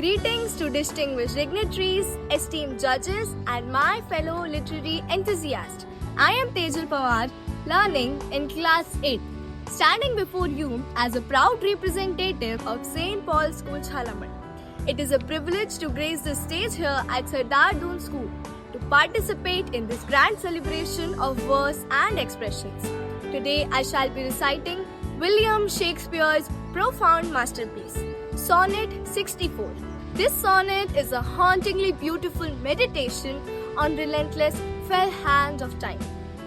Greetings to distinguished dignitaries, esteemed judges, and my fellow literary enthusiasts. I am Tejal Pawar, learning in class 8, standing before you as a proud representative of St. Paul's School, Jhalamad. It is a privilege to grace the stage here at Sardar Doon School to participate in this grand celebration of verse and expressions. Today I shall be reciting William Shakespeare's profound masterpiece, Sonnet 64. This sonnet is a hauntingly beautiful meditation on relentless fell hand of time.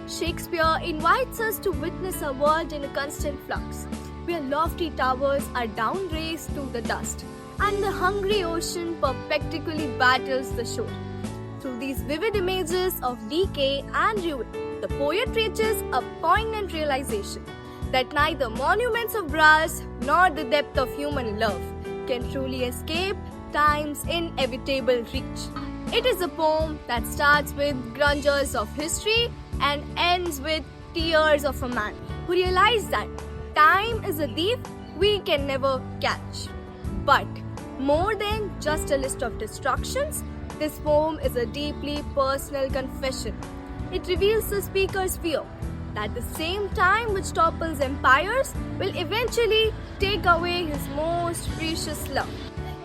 Shakespeare invites us to witness a world in a constant flux, where lofty towers are down raised to the dust, and the hungry ocean perpetually battles the shore. Through these vivid images of decay and ruin, the poet reaches a poignant realization that neither monuments of brass nor the depth of human love can truly escape time's inevitable reach. It is a poem that starts with grandeurs of history and ends with tears of a man who realized that time is a thief we can never catch. But more than just a list of destructions, this poem is a deeply personal confession. It reveals the speaker's fear that the same time which topples empires will eventually take away his most precious love.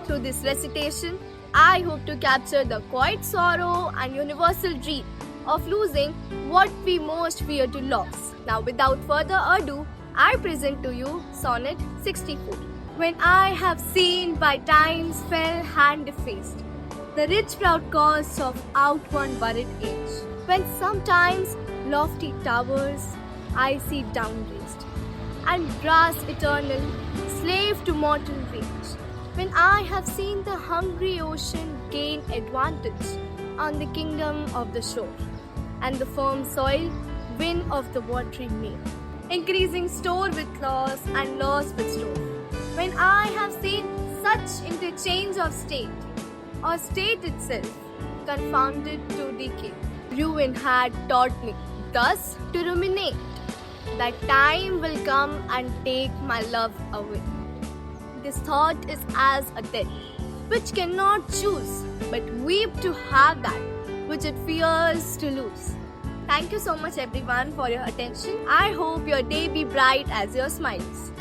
Through this recitation, I hope to capture the quiet sorrow and universal dread of losing what we most fear to lose. Now, without further ado, I present to you Sonnet 64. When I have seen by time's fell hand defaced the rich proud cost of outworn buried age, when sometimes lofty towers I see down raised, and brass eternal, slave to mortal rage, when I have seen the hungry ocean gain advantage on the kingdom of the shore, and the firm soil win of the watery main, increasing store with loss and loss with store, when I have seen such interchange of state, or state itself confounded to decay, ruin had taught me thus to ruminate that time will come and take my love away. This thought is as a death which cannot choose but weep to have that which it fears to lose. Thank you so much everyone for your attention. I hope your day be bright as your smiles.